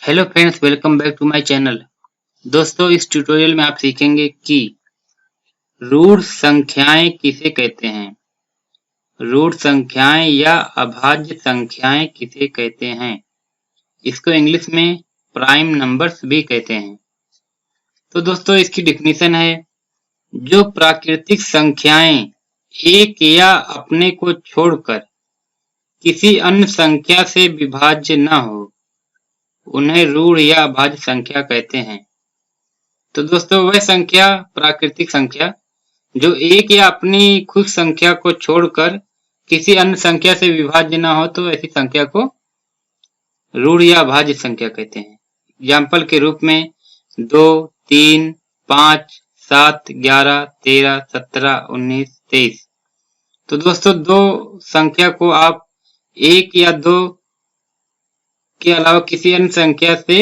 Hello friends, welcome back to my channel. दोस्तों, इस tutorial में आप सीखेंगे कि रूट संख्याएं किसे कहते हैं। रूट संख्याएं या अभाज्य संख्याएं किसे कहते हैं। इसको इंग्लिश में प्राइम नंबर्स भी कहते हैं। तो दोस्तों, इसकी डेफिनेशन है, जो प्राकृतिक संख्याएं एक या अपने को छोड़कर किसी अन्य संख्या से विभाज्य न हो, उन्हें रूढ़ या अभाज्य संख्या कहते हैं। तो दोस्तों, वह संख्या, प्राकृतिक संख्या, जो एक या अपनी खुद संख्या को छोड़कर किसी अन्य संख्या से विभाज्य न हो, तो ऐसी संख्या को रूढ़ या अभाज्य संख्या कहते हैं। एग्जाम्पल के रूप में 2, 3, 5, 7, 11, 13, 17, 19, 23। तो दोस्तों, दो संख्या को आप एक या दो के अलावा किसी अन्य संख्या से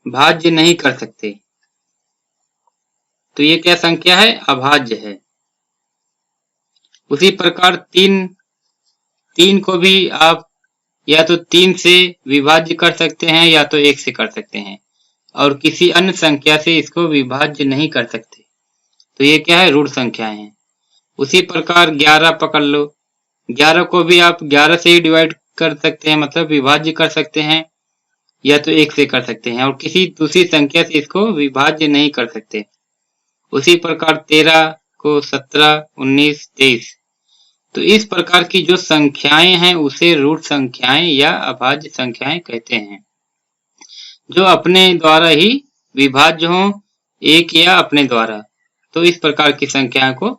भाज्य नहीं कर सकते। तो ये क्या संख्या है? अभाज्य है। उसी प्रकार तीन को भी आप या तो 3 से विभाज्य कर सकते हैं या तो 1 से कर सकते हैं, और किसी अन्य संख्या से इसको विभाज्य नहीं कर सकते। तो ये क्या है? रूढ़ संख्याएं हैं। उसी प्रकार 11 पकड़ लो, 11 को भी आप 11 से ही डिवाइड कर सकते हैं, मतलब विभाज्य कर सकते हैं, या तो 1 से कर सकते हैं, और किसी दूसरी संख्या से इसको विभाज्य नहीं कर सकते। उसी प्रकार 13 को 17, 19, 23। तो इस प्रकार की जो संख्याएं हैं उसे रूट संख्याएं या अभाज्य संख्याएं कहते हैं, जो अपने द्वारा ही विभाज्य हों, एक या अपने द्वारा। तो इस प्रकार की संख्याओं को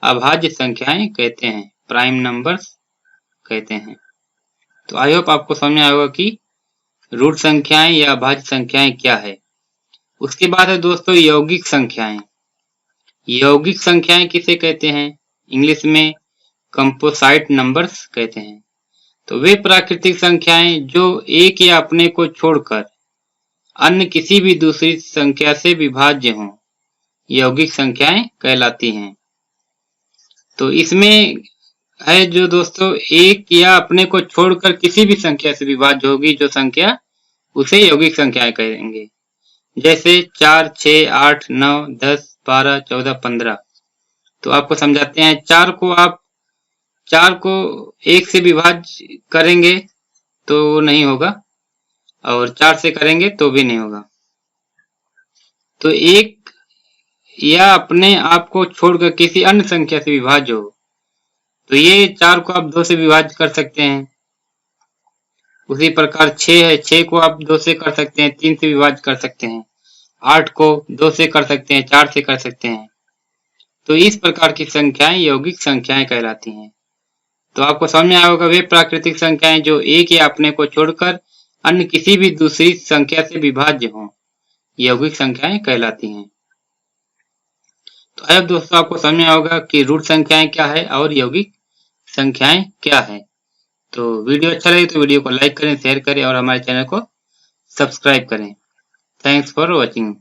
अभाज्य संख्याएं कहते हैं, प्राइम नंबर्स कहते हैं। तो आई होप आपको समझ में आया होगा कि रूट संख्याएं या अभाज्य संख्याएं क्या है। उसके बाद है दोस्तों यौगिक संख्याएं। यौगिक संख्याएं किसे कहते हैं? इंग्लिश में कंपोसाइट नंबर्स कहते हैं। तो वे प्राकृतिक संख्याएं जो एक या अपने को छोड़कर अन्य किसी भी दूसरी संख्या से विभाज्य हों, यौगिक संख्याएं कहलाती हैं। तो इसमें है जो दोस्तों एक या अपने को छोड़कर किसी भी संख्या से विभाज्य होगी जो संख्या, उसे यौगिक संख्याएं कहेंगे। जैसे 4, 6, 8, 9, 10, 12, 14, 15। तो आपको समझाते हैं। 4 को 1 से विभाज्य करेंगे तो नहीं होगा, और 4 से करेंगे तो भी नहीं होगा। तो एक या अपने आप को छोड़कर किसी अन्य संख्या से विभाज्य हो, तो ये 4 को आप 2 से विभाज्य कर सकते हैं। उसी प्रकार 6 है, 6 को आप 2 से कर सकते हैं, 3 से विभाज्य कर सकते हैं। 8 को 2 से कर सकते हैं, 4 से कर सकते हैं। तो इस प्रकार की संख्याएं यौगिक संख्याएं कहलाती हैं। तो आपको समझ में आया होगा, वे प्राकृतिक संख्याएं जो एक या अपने को छोड़कर अन्य किसी भी दूसरी संख्या से विभाज्य हों, यौगिक संख्याएं कहलाती हैं। तो अब दोस्तों आपको समझ में आया होगा कि रूट संख्याएं क्या है और यौगिक संख्याएं क्या है। तो वीडियो अच्छा लगे तो वीडियो को लाइक करें, शेयर करें और हमारे चैनल को सब्सक्राइब करें। Thanks for watching.